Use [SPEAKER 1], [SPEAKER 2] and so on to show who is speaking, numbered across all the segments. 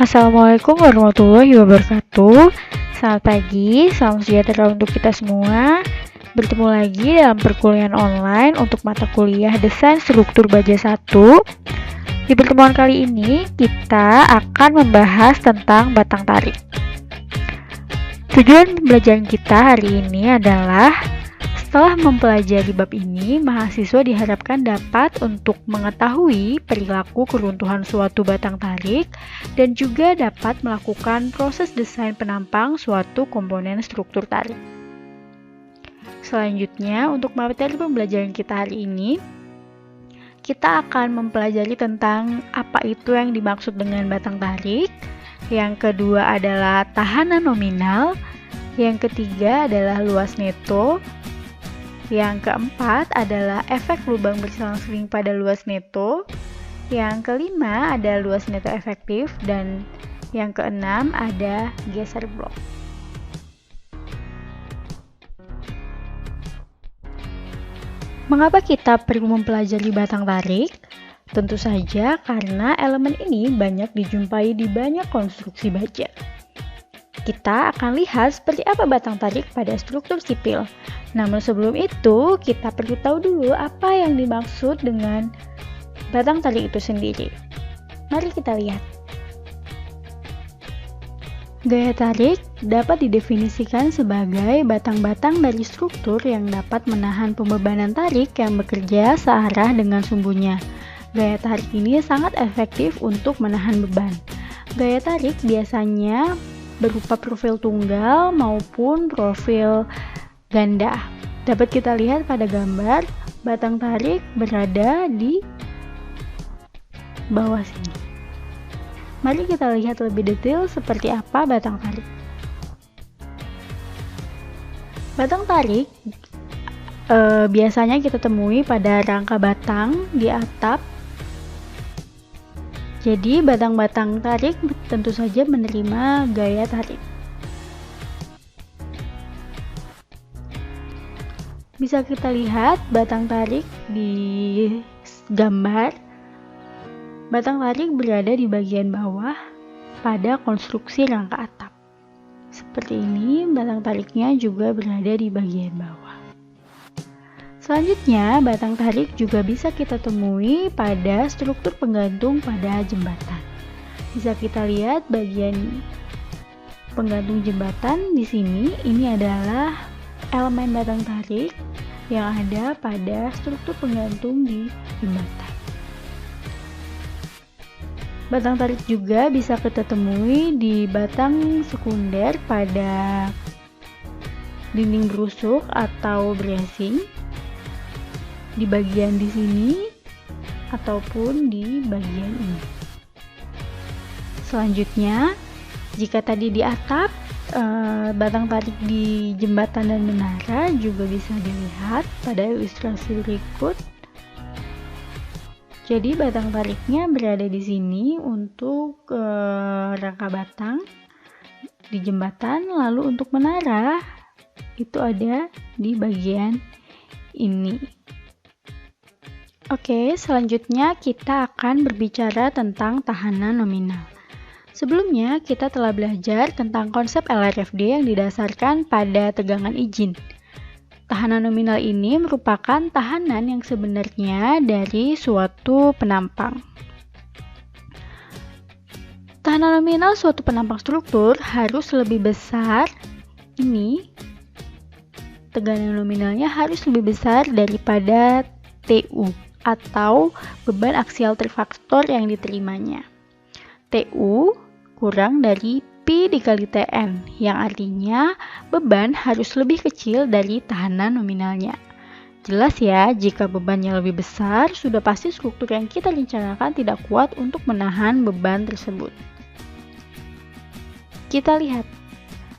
[SPEAKER 1] Assalamualaikum warahmatullahi wabarakatuh. Selamat pagi, salam sejahtera untuk kita semua. Bertemu lagi dalam perkuliahan online untuk mata kuliah Desain Struktur Baja 1. Di pertemuan kali ini, kita akan membahas tentang batang tarik. Tujuan pembelajaran kita hari ini adalah setelah mempelajari bab ini, mahasiswa diharapkan dapat untuk mengetahui perilaku keruntuhan suatu batang tarik dan juga dapat melakukan proses desain penampang suatu komponen struktur tarik. Selanjutnya, untuk materi pembelajaran kita hari ini, kita akan mempelajari tentang apa itu yang dimaksud dengan batang tarik. Yang kedua adalah tahanan nominal. Yang ketiga adalah luas neto. Yang keempat adalah efek lubang berselang-seling pada luas neto. Yang kelima ada luas neto efektif. Dan yang keenam ada geser blok. Mengapa kita perlu mempelajari batang tarik? Tentu saja karena elemen ini banyak dijumpai di banyak konstruksi baja. Kita akan lihat seperti apa batang tarik pada struktur sipil. Namun sebelum itu, kita perlu tahu dulu apa yang dimaksud dengan batang tarik itu sendiri. Mari kita lihat. Gaya tarik dapat didefinisikan sebagai batang-batang dari struktur yang dapat menahan pembebanan tarik yang bekerja searah dengan sumbunya. Gaya tarik ini sangat efektif untuk menahan beban. Gaya tarik biasanya berupa profil tunggal maupun profil ganda. Dapat kita lihat pada gambar, batang tarik berada di bawah sini. Mari kita lihat lebih detail seperti apa batang tarik. Batang tarik biasanya kita temui pada rangka batang di atap. Jadi batang-batang tarik tentu saja menerima gaya tarik. Bisa kita lihat batang tarik di gambar. Batang tarik berada di bagian bawah pada konstruksi rangka atap. Seperti ini, batang tariknya juga berada di bagian bawah. Selanjutnya, batang tarik juga bisa kita temui pada struktur penggantung pada jembatan. Bisa kita lihat bagian penggantung jembatan di sini. Ini adalah elemen batang tarik yang ada pada struktur penggantung di jembatan. Batang tarik juga bisa kita temui di batang sekunder pada dinding berusuk atau bracing. Di bagian di sini ataupun di bagian ini. Selanjutnya, jika tadi di atap, batang tarik di jembatan dan menara juga bisa dilihat pada ilustrasi berikut. Jadi batang tariknya berada di sini untuk rangka batang di jembatan, lalu untuk menara itu ada di bagian ini. Oke, selanjutnya kita akan berbicara tentang tahanan nominal. Sebelumnya, kita telah belajar tentang konsep LRFD yang didasarkan pada tegangan izin. Tahanan nominal ini merupakan tahanan yang sebenarnya dari suatu penampang. Tahanan nominal suatu penampang struktur harus lebih besar. Ini, tegangan nominalnya harus lebih besar daripada TU. Atau beban aksial terfaktor yang diterimanya. TU kurang dari Pi dikali Tn, yang artinya beban harus lebih kecil dari tahanan nominalnya. Jelas ya, jika bebannya lebih besar, sudah pasti struktur yang kita rencanakan tidak kuat untuk menahan beban tersebut. Kita lihat,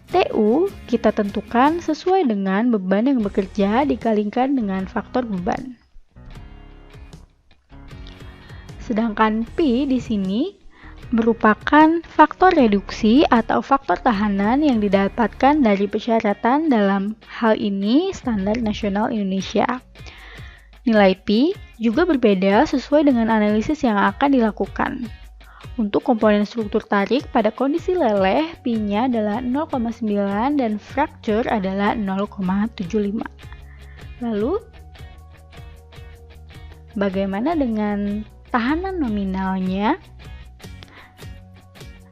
[SPEAKER 1] TU kita tentukan sesuai dengan beban yang bekerja dikalikan dengan faktor beban. Sedangkan Pi di sini merupakan faktor reduksi atau faktor tahanan yang didapatkan dari persyaratan dalam hal ini Standar Nasional Indonesia. Nilai Pi juga berbeda sesuai dengan analisis yang akan dilakukan. Untuk komponen struktur tarik pada kondisi leleh, pi-nya adalah 0,9 dan fracture adalah 0,75. Lalu, bagaimana dengan tahanan nominalnya?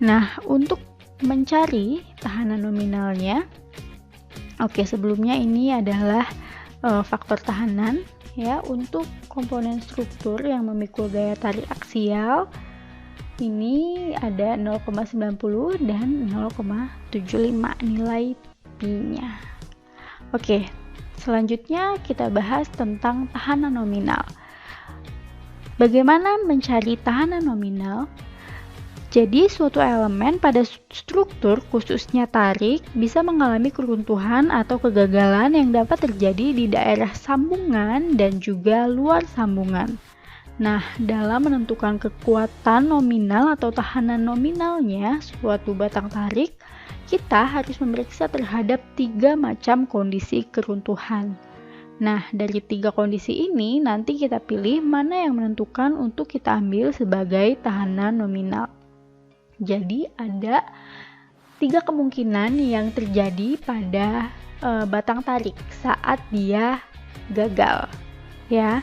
[SPEAKER 1] Nah, untuk mencari tahanan nominalnya, sebelumnya ini adalah faktor tahanan ya untuk komponen struktur yang memikul gaya tarik aksial. Ini ada 0,90 dan 0,75 nilai pi-nya. Oke, selanjutnya kita bahas tentang tahanan nominal. Bagaimana mencari tahanan nominal? Jadi, suatu elemen pada struktur, khususnya tarik, bisa mengalami keruntuhan atau kegagalan yang dapat terjadi di daerah sambungan dan juga luar sambungan. Nah, dalam menentukan kekuatan nominal atau tahanan nominalnya suatu batang tarik, kita harus memeriksa terhadap 3 macam kondisi keruntuhan. Nah, dari 3 kondisi ini, nanti kita pilih mana yang menentukan untuk kita ambil sebagai tahanan nominal. Jadi ada 3 kemungkinan yang terjadi pada batang tarik saat dia gagal. Ya,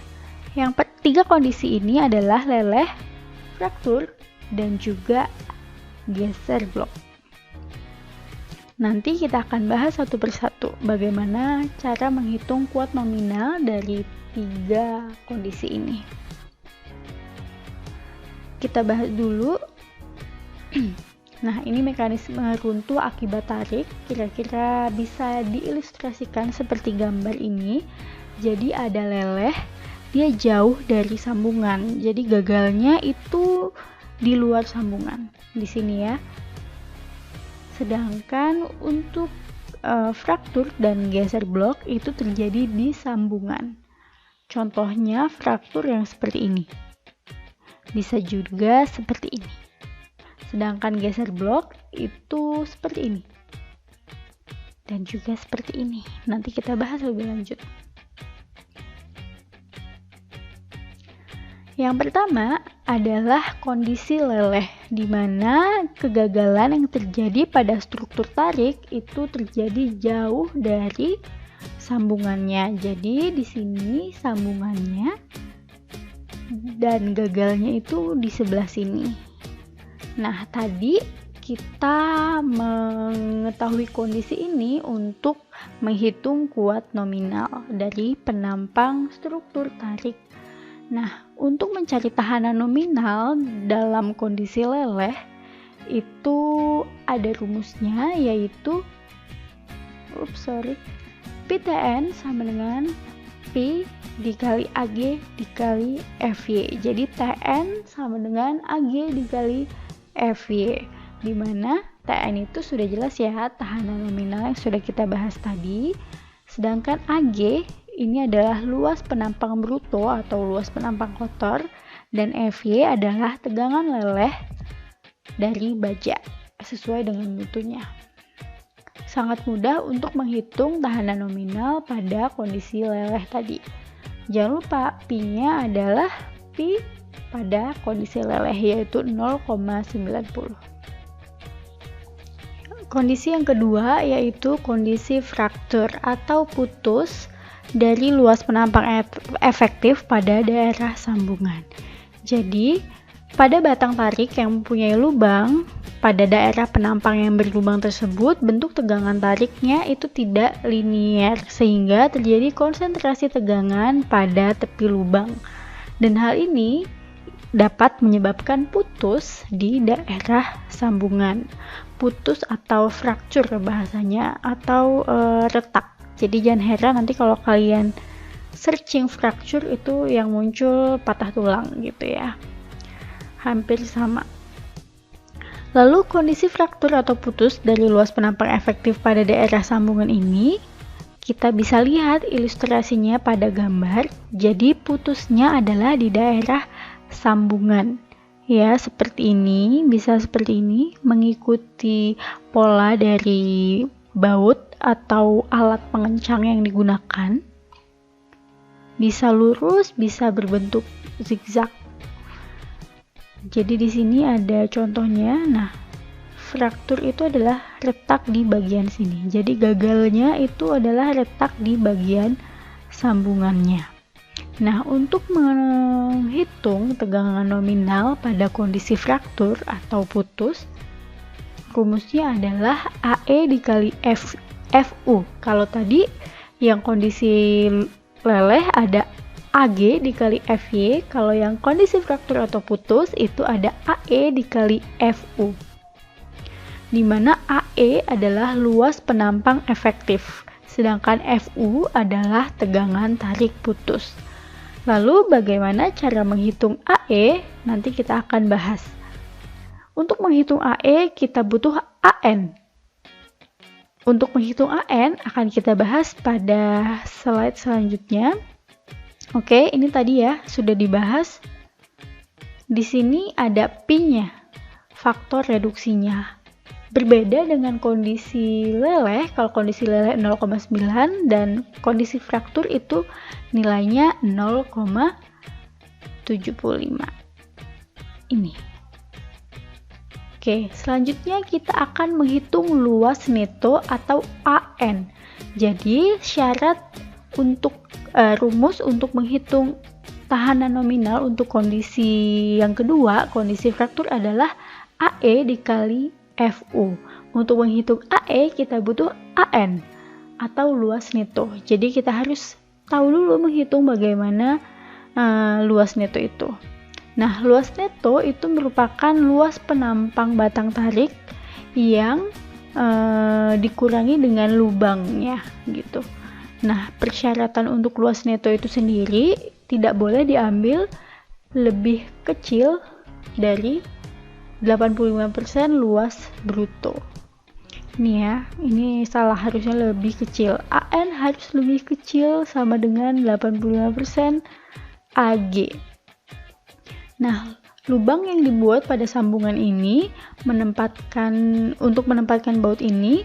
[SPEAKER 1] yang 3 kondisi ini adalah leleh, fraktur, dan juga geser blok. Nanti kita akan bahas satu persatu bagaimana cara menghitung kuat nominal dari 3 kondisi ini. Kita bahas dulu. Nah, ini mekanisme runtuh akibat tarik, kira-kira bisa diilustrasikan seperti gambar ini. Jadi ada leleh, dia jauh dari sambungan, jadi gagalnya itu di luar sambungan, di sini ya. Sedangkan untuk fraktur dan geser blok itu terjadi di sambungan. Contohnya fraktur yang seperti ini, bisa juga seperti ini. Sedangkan geser blok itu seperti ini. Dan juga seperti ini. Nanti kita bahas lebih lanjut. Yang pertama adalah kondisi leleh, di mana kegagalan yang terjadi pada struktur tarik itu terjadi jauh dari sambungannya. Jadi di sini sambungannya dan gagalnya itu di sebelah sini. Nah, tadi kita mengetahui kondisi ini untuk menghitung kuat nominal dari penampang struktur tarik. Nah, untuk mencari tahanan nominal dalam kondisi leleh, itu ada rumusnya, yaitu PTN sama dengan P dikali AG dikali FY. Jadi TN sama dengan AG dikali FY, di mana TN itu sudah jelas ya, tahanan nominal yang sudah kita bahas tadi. Sedangkan AG ini adalah luas penampang bruto atau luas penampang kotor, dan FY adalah tegangan leleh dari baja sesuai dengan mutunya. Sangat mudah untuk menghitung tahanan nominal pada kondisi leleh tadi. Jangan lupa Pi-nya adalah Pi pada kondisi leleh, yaitu 0,90. Kondisi yang kedua yaitu kondisi fraktur atau putus dari luas penampang efektif pada daerah sambungan. Jadi, pada batang tarik yang mempunyai lubang, pada daerah penampang yang berlubang tersebut, bentuk tegangan tariknya itu tidak linier, sehingga terjadi konsentrasi tegangan pada tepi lubang. Dan hal ini dapat menyebabkan putus di daerah sambungan. Putus atau fracture bahasanya, atau retak. Jadi jangan heran nanti kalau kalian searching fracture itu yang muncul patah tulang gitu ya. Hampir sama. Lalu kondisi fraktur atau putus dari luas penampang efektif pada daerah sambungan ini, kita bisa lihat ilustrasinya pada gambar. Jadi putusnya adalah di daerah sambungan. Ya, seperti ini, bisa seperti ini, mengikuti pola dari baut atau alat pengencang yang digunakan. Bisa lurus, bisa berbentuk zigzag. Jadi di sini ada contohnya. Nah, fraktur itu adalah retak di bagian sini. Jadi gagalnya itu adalah retak di bagian sambungannya. Nah, untuk menghitung tegangan nominal pada kondisi fraktur atau putus, rumusnya adalah AE dikali FU. Kalau tadi yang kondisi leleh ada AG dikali FY, kalau yang kondisi fraktur atau putus itu ada AE dikali FU, di mana AE adalah luas penampang efektif, sedangkan FU adalah tegangan tarik putus. Lalu bagaimana cara menghitung AE? Nanti kita akan bahas. Untuk menghitung AE kita butuh AN. Untuk menghitung AN akan kita bahas pada slide selanjutnya. Oke, ini tadi ya sudah dibahas. Di sini ada P-nya, faktor reduksinya. Berbeda dengan kondisi leleh, kalau kondisi leleh 0,9 dan kondisi fraktur itu nilainya 0,75. Ini. Oke, selanjutnya kita akan menghitung luas neto atau AN. Jadi syarat untuk rumus untuk menghitung tahanan nominal untuk kondisi yang kedua, kondisi fraktur adalah AE dikali FU. Untuk menghitung AE kita butuh AN atau luas neto. Jadi kita harus tahu dulu menghitung bagaimana luas neto itu. Nah, luas neto itu merupakan luas penampang batang tarik yang dikurangi dengan lubangnya gitu. Nah, persyaratan untuk luas neto itu sendiri tidak boleh diambil lebih kecil dari 85% luas bruto. Ini ya, ini salah, harusnya lebih kecil. AN harus lebih kecil sama dengan 85% AG. Nah, lubang yang dibuat pada sambungan ini untuk menempatkan baut ini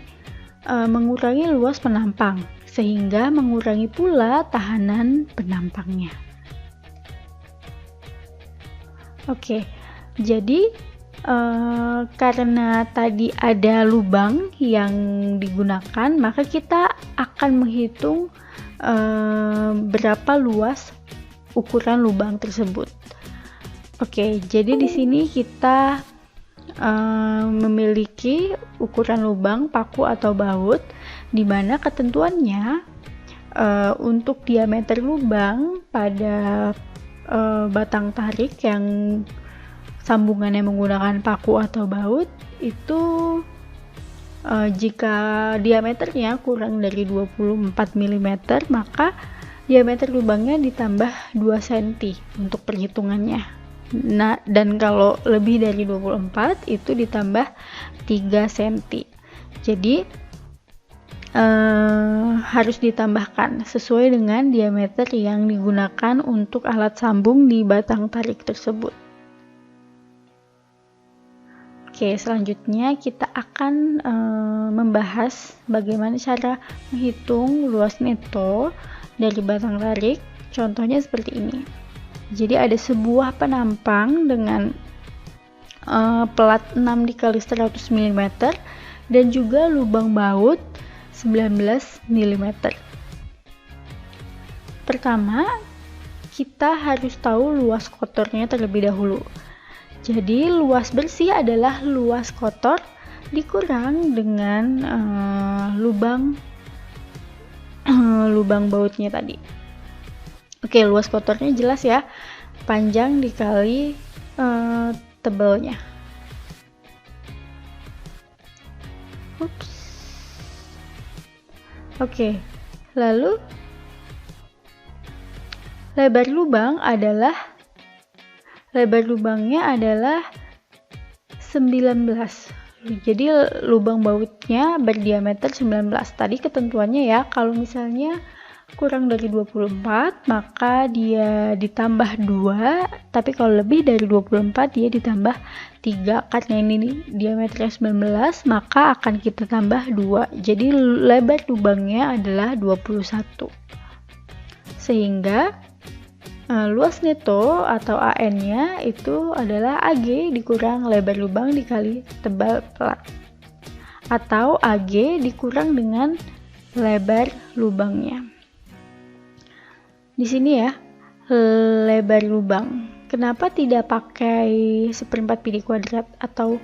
[SPEAKER 1] mengurangi luas penampang, sehingga mengurangi pula tahanan penampangnya. Oke, jadi karena tadi ada lubang yang digunakan, maka kita akan menghitung berapa luas ukuran lubang tersebut. Oke, jadi di sini kita memiliki ukuran lubang paku atau baut, di mana ketentuannya untuk diameter lubang pada batang tarik yang sambungannya menggunakan paku atau baut itu jika diameternya kurang dari 24 mm, maka diameter lubangnya ditambah 2 cm untuk perhitungannya. Nah, dan kalau lebih dari 24 itu ditambah 3 cm. Jadi harus ditambahkan sesuai dengan diameter yang digunakan untuk alat sambung di batang tarik tersebut. Oke, selanjutnya kita akan membahas bagaimana cara menghitung luas neto dari batang tarik. Contohnya seperti ini. Jadi ada sebuah penampang dengan plat 6 dikali 100 mm dan juga lubang baut 19 mm. Pertama, kita harus tahu luas kotornya terlebih dahulu. Jadi luas bersih adalah luas kotor dikurang dengan lubang bautnya tadi. Oke, luas kotornya jelas ya, panjang dikali tebalnya. Ups. Oke, lalu lebar lubangnya adalah 19. Jadi lubang bautnya berdiameter 19. Tadi ketentuannya ya, kalau misalnya kurang dari 24 maka dia ditambah 2, tapi kalau lebih dari 24 dia ditambah 3. Karena ini diameternya 19 maka akan kita tambah 2. Jadi lebar lubangnya adalah 21. Sehingga luas neto atau AN-nya itu adalah AG dikurang lebar lubang dikali tebal plat, atau AG dikurang dengan lebar lubangnya. Di sini ya, lebar lubang. Kenapa tidak pakai 1/4 pi kuadrat atau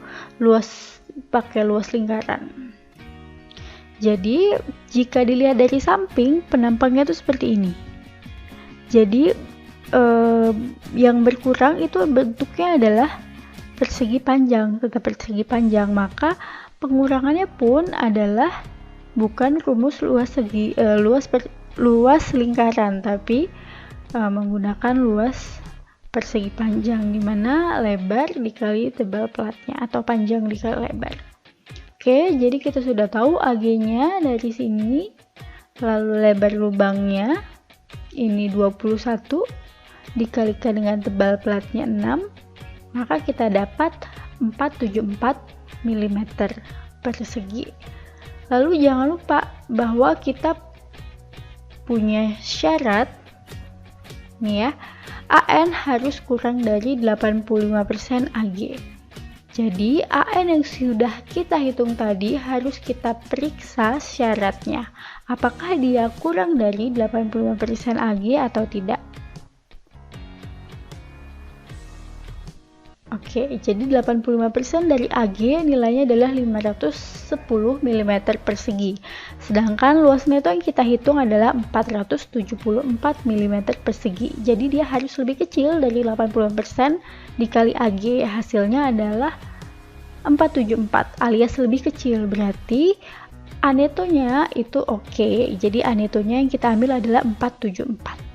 [SPEAKER 1] pakai luas lingkaran? Jadi, jika dilihat dari samping, penampangnya itu seperti ini. Jadi, yang berkurang itu bentuknya adalah persegi panjang, tetap persegi panjang. Maka pengurangannya pun adalah bukan rumus luas lingkaran, tapi menggunakan luas persegi panjang, di mana lebar dikali tebal platnya atau panjang dikali lebar. Oke, jadi kita sudah tahu AG-nya dari sini, lalu lebar lubangnya ini 21 dikalikan dengan tebal platnya 6, maka kita dapat 474 mm persegi. Lalu jangan lupa bahwa kita punya syarat nih ya, AN harus kurang dari 85% AG. Jadi AN yang sudah kita hitung tadi harus kita periksa syaratnya, apakah dia kurang dari 85% AG atau tidak. Oke, jadi 85% dari AG nilainya adalah 510 mm persegi. Sedangkan luas neto yang kita hitung adalah 474 mm persegi. Jadi dia harus lebih kecil dari 85% dikali AG. Hasilnya adalah 474 alias lebih kecil. Berarti A netonya itu oke. Jadi A netonya yang kita ambil adalah 474.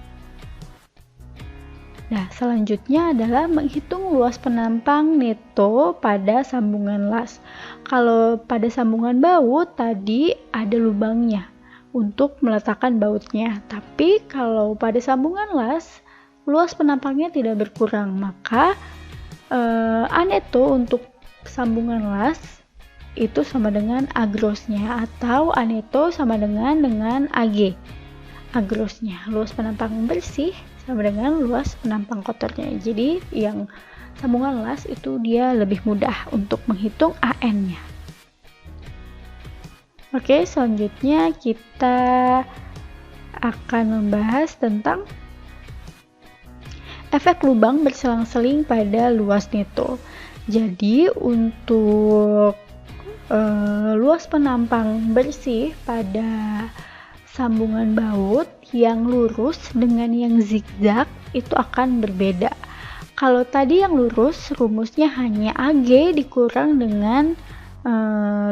[SPEAKER 1] Nah, selanjutnya adalah menghitung luas penampang neto pada sambungan las. Kalau pada sambungan baut tadi ada lubangnya untuk meletakkan bautnya. Tapi kalau pada sambungan las, luas penampangnya tidak berkurang. Maka A neto untuk sambungan las itu sama dengan A grossnya, atau A neto sama dengan AG. A grossnya, luas penampang bersih, sama dengan luas penampang kotornya. Jadi yang sambungan las itu dia lebih mudah untuk menghitung AN-nya. Oke, selanjutnya kita akan membahas tentang efek lubang berselang-seling pada luas neto. Jadi untuk luas penampang bersih pada sambungan baut yang lurus dengan yang zigzag itu akan berbeda. Kalau tadi yang lurus rumusnya hanya AG dikurang dengan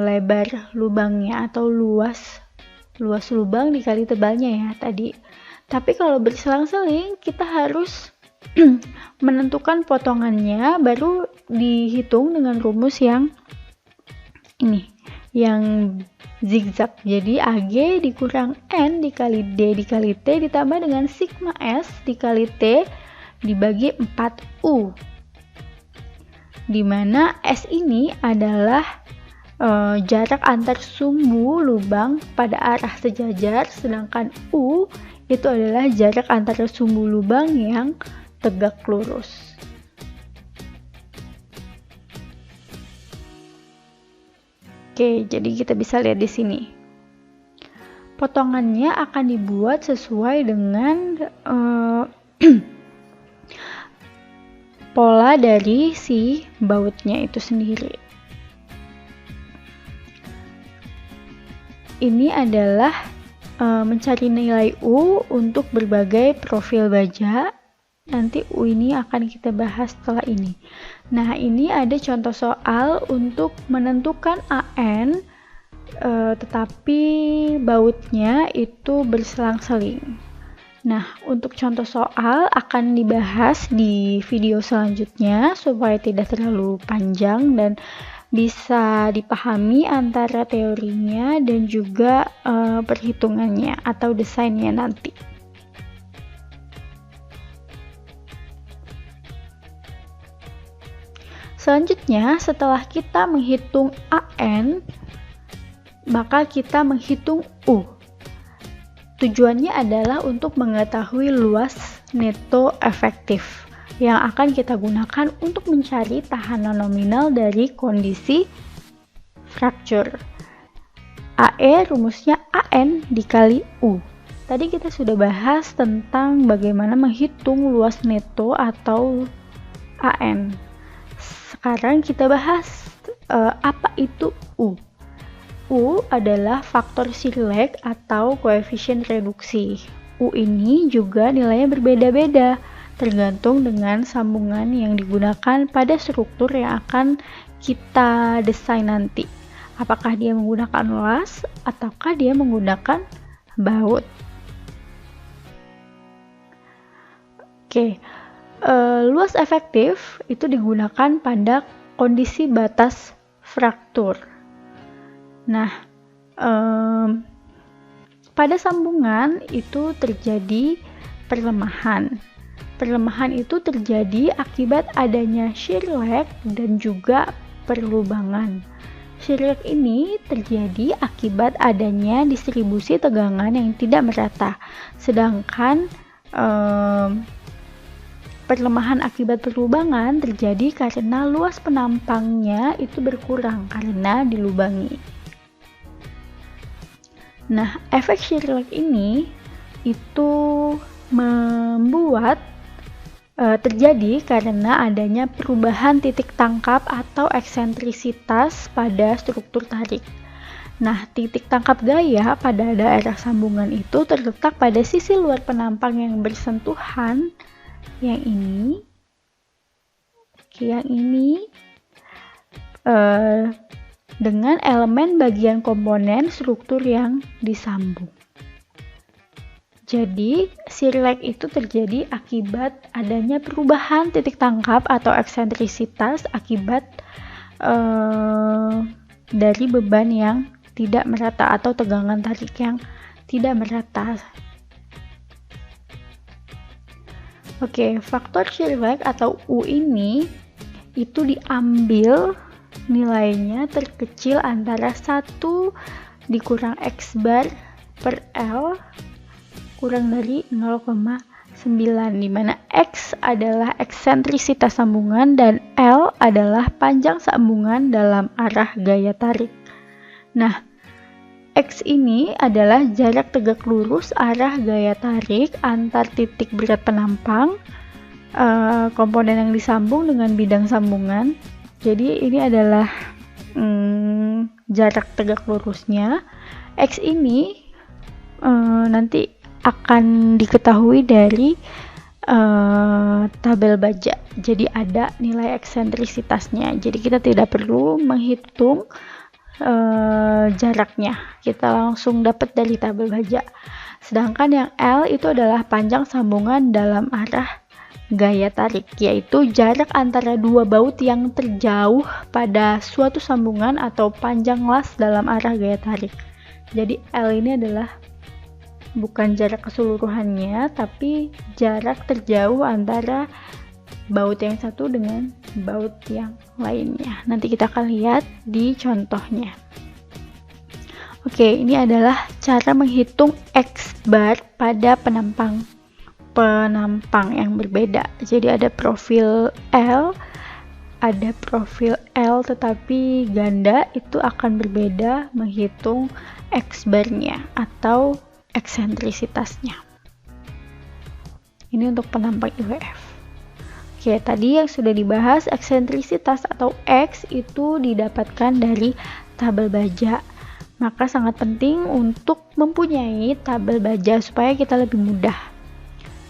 [SPEAKER 1] lebar lubangnya atau luas lubang dikali tebalnya ya tadi. Tapi kalau berselang-seling kita harus menentukan potongannya, baru dihitung dengan rumus yang ini, yang zigzag. Jadi AG dikurang N dikali D dikali T ditambah dengan sigma S dikali T dibagi 4U, dimana S ini adalah jarak antar sumbu lubang pada arah sejajar, sedangkan U itu adalah jarak antara sumbu lubang yang tegak lurus. Oke, jadi kita bisa lihat di sini. Potongannya akan dibuat sesuai dengan pola dari si bautnya itu sendiri. Ini adalah mencari nilai U untuk berbagai profil baja. Nanti U ini akan kita bahas setelah ini. Nah, ini ada contoh soal untuk menentukan AN tetapi bautnya itu berselang-seling. Nah, untuk contoh soal akan dibahas di video selanjutnya supaya tidak terlalu panjang dan bisa dipahami antara teorinya dan juga perhitungannya atau desainnya nanti. Selanjutnya, setelah kita menghitung AN, maka kita menghitung U. Tujuannya adalah untuk mengetahui luas neto efektif yang akan kita gunakan untuk mencari tahanan nominal dari kondisi fracture. AE rumusnya AN dikali U. Tadi kita sudah bahas tentang bagaimana menghitung luas neto atau AN. Sekarang kita bahas apa itu U. U adalah faktor Sirlek atau koefisien reduksi. U ini juga nilainya berbeda-beda, tergantung dengan sambungan yang digunakan pada struktur yang akan kita desain nanti. Apakah dia menggunakan las ataukah dia menggunakan baut. Oke, luas efektif itu digunakan pada kondisi batas fraktur. Nah, pada sambungan itu terjadi perlemahan. Perlemahan itu terjadi akibat adanya shear lag dan juga perlubangan. Shear lag ini terjadi akibat adanya distribusi tegangan yang tidak merata. Sedangkan perlemahan akibat perlubangan terjadi karena luas penampangnya itu berkurang karena dilubangi. Nah, efek shear lag ini itu membuat terjadi karena adanya perubahan titik tangkap atau eksentrisitas pada struktur tarik. Nah, titik tangkap gaya pada daerah sambungan itu terletak pada sisi luar penampang yang bersentuhan, yang ini dengan elemen bagian komponen struktur yang disambung. Jadi, shear lag itu terjadi akibat adanya perubahan titik tangkap atau eksentrisitas akibat dari beban yang tidak merata atau tegangan tarik yang tidak merata. Oke, faktor shear lag atau U ini itu diambil nilainya terkecil antara 1 dikurang X bar per L kurang dari 0,9, di mana X adalah eksentrisitas sambungan dan L adalah panjang sambungan dalam arah gaya tarik. Nah, X ini adalah jarak tegak lurus arah gaya tarik antar titik berat penampang komponen yang disambung dengan bidang sambungan. Jadi ini adalah jarak tegak lurusnya. X ini nanti akan diketahui dari tabel baja. Jadi ada nilai eksentrisitasnya. Jadi kita tidak perlu menghitung jaraknya, kita langsung dapat dari tabel baja. Sedangkan yang L itu adalah panjang sambungan dalam arah gaya tarik, yaitu jarak antara dua baut yang terjauh pada suatu sambungan atau panjang las dalam arah gaya tarik. Jadi L ini adalah bukan jarak keseluruhannya, tapi jarak terjauh antara baut yang satu dengan baut yang lainnya. Nanti kita akan lihat di contohnya. Oke, ini adalah cara menghitung X bar pada penampang yang berbeda. Jadi ada profil L, tetapi ganda itu akan berbeda menghitung X barnya atau eksentrisitasnya. Ini untuk penampang IWF. Oke, tadi yang sudah dibahas, eksentrisitas atau X itu didapatkan dari tabel baja. Maka sangat penting untuk mempunyai tabel baja supaya kita lebih mudah.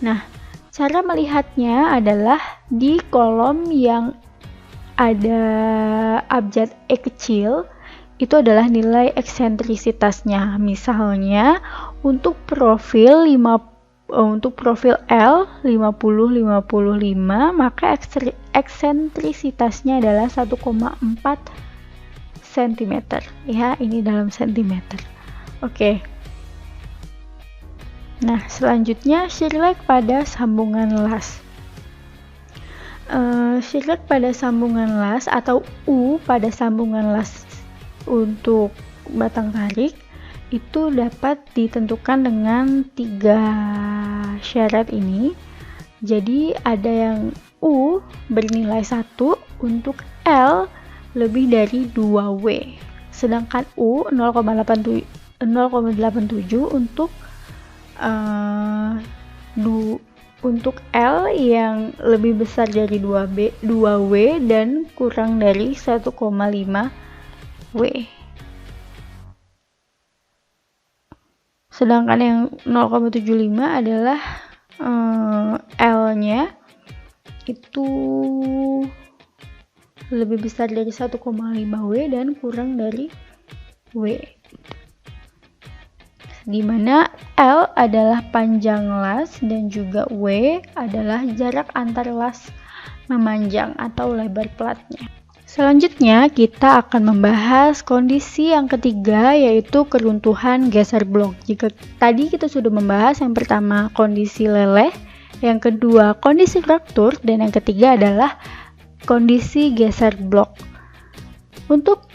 [SPEAKER 1] Nah, cara melihatnya adalah di kolom yang ada abjad E kecil, itu adalah nilai eksentrisitasnya. Misalnya untuk profil L 50-55, maka eksentrisitasnya adalah 1,4 cm. Ya, ini dalam centimeter. Oke. Nah, selanjutnya shear lag pada sambungan las. Shear lag pada sambungan las atau U pada sambungan las untuk batang tarik itu dapat ditentukan dengan 3 syarat ini. Jadi ada yang U bernilai 1 untuk L lebih dari 2W. Sedangkan U 0,87 untuk untuk L yang lebih besar dari 2W dan kurang dari 1,5W. Sedangkan yang 0,75 adalah L-nya itu lebih besar dari 1,5W dan kurang dari W. Di mana L adalah panjang las dan juga W adalah jarak antar las memanjang atau lebar platnya. Selanjutnya kita akan membahas kondisi yang ketiga, yaitu keruntuhan geser blok. Jika tadi kita sudah membahas yang pertama kondisi leleh, yang kedua kondisi fraktur, dan yang ketiga adalah kondisi geser blok. Untuk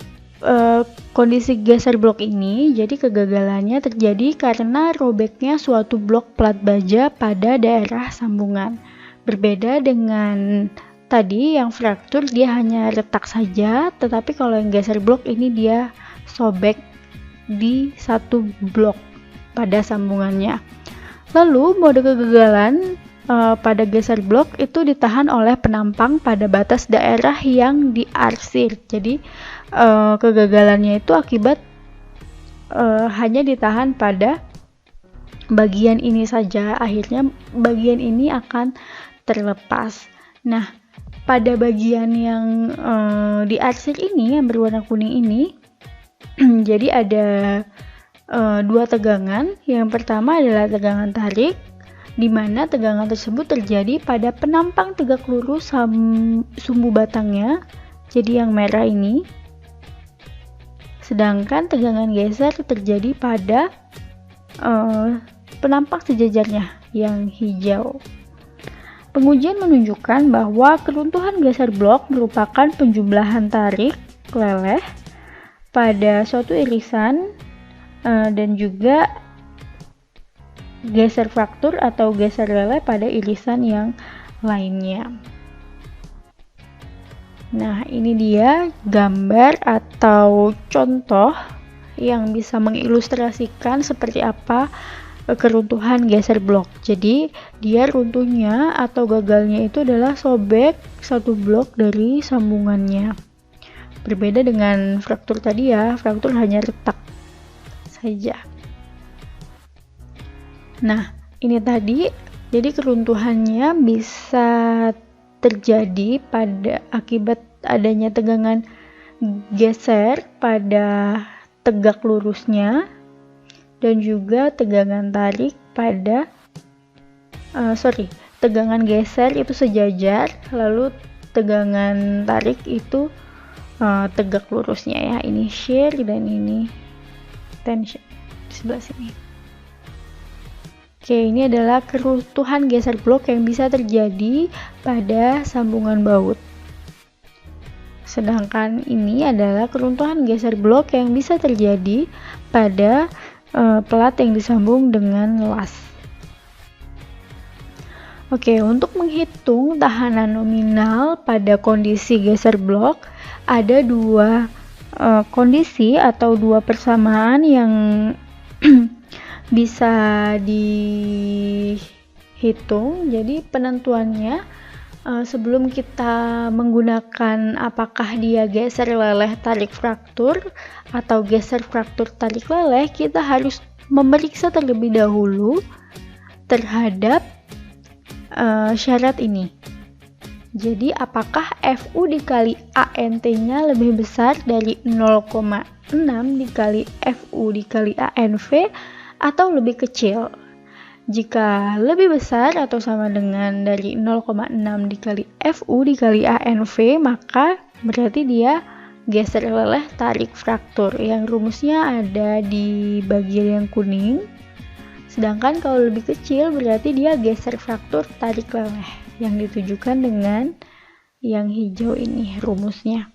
[SPEAKER 1] kondisi geser blok ini, jadi kegagalannya terjadi karena robeknya suatu blok plat baja pada daerah sambungan. Berbeda dengan tadi yang fraktur, dia hanya retak saja, tetapi kalau yang geser blok ini dia sobek di satu blok pada sambungannya. Lalu mode kegagalan pada geser blok itu ditahan oleh penampang pada batas daerah yang diarsir. Jadi kegagalannya itu akibat hanya ditahan pada bagian ini saja, akhirnya bagian ini akan terlepas. Nah, pada bagian yang diarsir ini, yang berwarna kuning ini, jadi ada dua tegangan. Yang pertama adalah tegangan tarik, di mana tegangan tersebut terjadi pada penampang tegak lurus sumbu batangnya, jadi yang merah ini. Sedangkan tegangan geser terjadi pada penampang sejajarnya, yang hijau. Pengujian menunjukkan bahwa keruntuhan geser blok merupakan penjumlahan tarik leleh pada suatu irisan dan juga geser fraktur atau geser leleh pada irisan yang lainnya. Nah, ini dia gambar atau contoh yang bisa mengilustrasikan seperti apa keruntuhan geser blok. Jadi dia runtuhnya atau gagalnya itu adalah sobek satu blok dari sambungannya. Berbeda dengan fraktur tadi ya, fraktur hanya retak saja. Nah, ini tadi, jadi keruntuhannya bisa terjadi pada akibat adanya tegangan geser pada tegak lurusnya, dan juga tegangan tarik pada tegangan geser itu sejajar, lalu tegangan tarik itu tegak lurusnya ya. Ini shear dan ini tension di sebelah sini. Oke, ini adalah keruntuhan geser blok yang bisa terjadi pada sambungan baut. Sedangkan ini adalah keruntuhan geser blok yang bisa terjadi pada pelat yang disambung dengan las. Oke, untuk menghitung tahanan nominal pada kondisi geser blok, ada dua kondisi atau dua persamaan yang bisa dihitung. Jadi penentuannya, sebelum kita menggunakan apakah dia geser leleh tarik fraktur atau geser fraktur tarik leleh, kita harus memeriksa terlebih dahulu terhadap syarat ini. Jadi apakah FU dikali ANT-nya lebih besar dari 0,6 dikali FU dikali ANV atau lebih kecil? Jika lebih besar atau sama dengan dari 0,6 dikali FU dikali ANV, maka berarti dia geser leleh tarik fraktur, yang rumusnya ada di bagian yang kuning. Sedangkan kalau lebih kecil berarti dia geser fraktur tarik leleh, yang ditujukan dengan yang hijau ini rumusnya.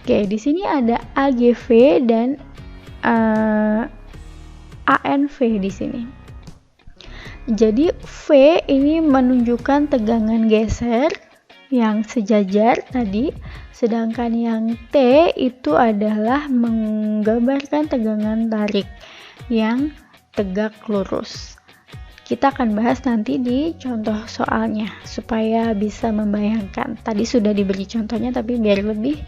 [SPEAKER 1] Oke, di sini ada AGV dan ANV di sini. Jadi V ini menunjukkan tegangan geser yang sejajar tadi, sedangkan yang T itu adalah menggambarkan tegangan tarik yang tegak lurus. Kita akan bahas nanti di contoh soalnya supaya bisa membayangkan. Tadi sudah diberi contohnya, tapi biar lebih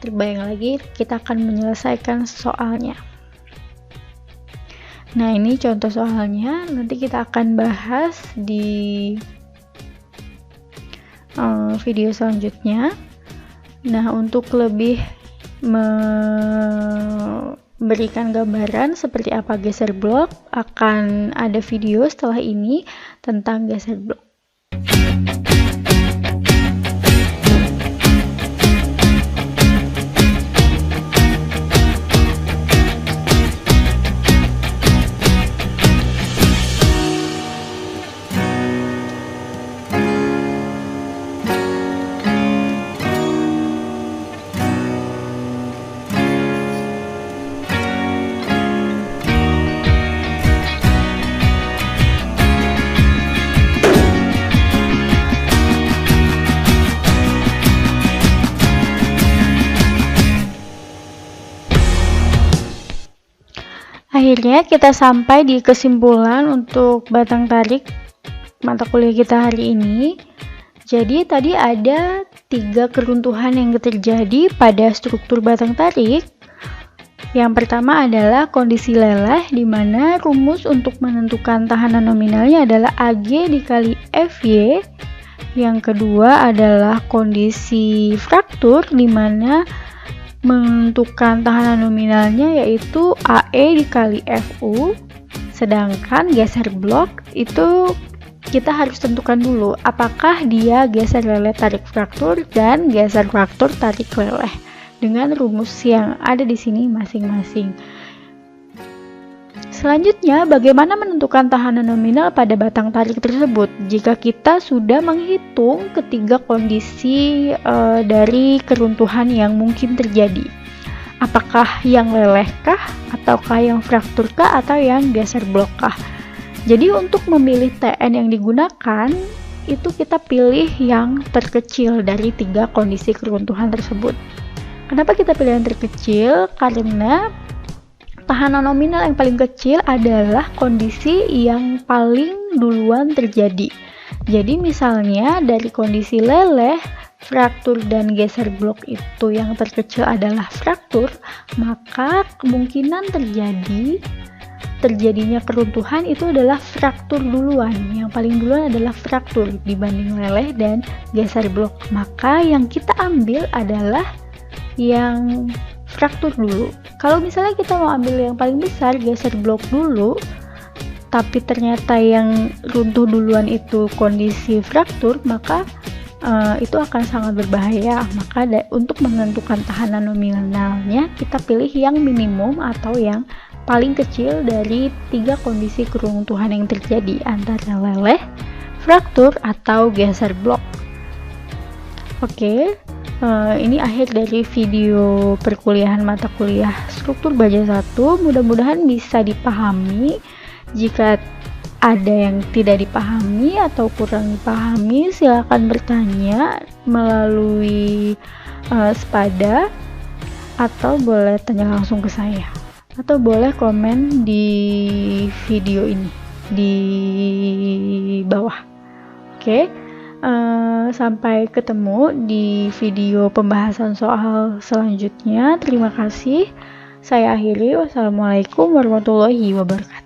[SPEAKER 1] terbayang lagi, kita akan menyelesaikan soalnya. Nah, ini contoh soalnya, nanti kita akan bahas di video selanjutnya. Nah, untuk lebih memberikan gambaran seperti apa geser blok, akan ada video setelah ini tentang geser blok. Akhirnya kita sampai di kesimpulan untuk batang tarik mata kuliah kita hari ini. Jadi tadi ada 3 keruntuhan yang terjadi pada struktur batang tarik. Yang pertama adalah kondisi leleh, di mana rumus untuk menentukan tahanan nominalnya adalah AG dikali FY. Yang kedua adalah kondisi fraktur, di mana menentukan tahanan nominalnya yaitu AE dikali FU. Sedangkan geser blok itu kita harus tentukan dulu apakah dia geser leleh tarik fraktur dan geser fraktur tarik leleh dengan rumus yang ada di sini masing-masing. Selanjutnya, bagaimana menentukan tahanan nominal pada batang tarik tersebut jika kita sudah menghitung ketiga kondisi dari keruntuhan yang mungkin terjadi? Apakah yang lelehkah, ataukah yang frakturkah, atau yang geser blokkah? Jadi untuk memilih TN yang digunakan, itu kita pilih yang terkecil dari 3 kondisi keruntuhan tersebut. Kenapa kita pilih yang terkecil? Karena tahanan nominal yang paling kecil adalah kondisi yang paling duluan terjadi. Jadi misalnya dari kondisi leleh, fraktur dan geser blok itu yang terkecil adalah fraktur, maka kemungkinan terjadinya keruntuhan itu adalah fraktur duluan. Yang paling duluan adalah fraktur dibanding leleh dan geser blok. Maka yang kita ambil adalah yang fraktur dulu. Kalau misalnya kita mau ambil yang paling besar, geser blok dulu, tapi ternyata yang runtuh duluan itu kondisi fraktur, maka itu akan sangat berbahaya. Maka untuk menentukan tahanan nominalnya, kita pilih yang minimum atau yang paling kecil dari 3 kondisi keruntuhan yang terjadi, antara leleh, fraktur, atau geser blok. Oke. Ini akhir dari video perkuliahan mata kuliah struktur baja 1. Mudah-mudahan bisa dipahami. Jika ada yang tidak dipahami atau kurang dipahami, silakan bertanya melalui Spada, atau boleh tanya langsung ke saya, atau boleh komen di video ini di bawah. Oke. Sampai ketemu di video pembahasan soal selanjutnya. Terima kasih. Saya akhiri. Wassalamualaikum warahmatullahi wabarakatuh.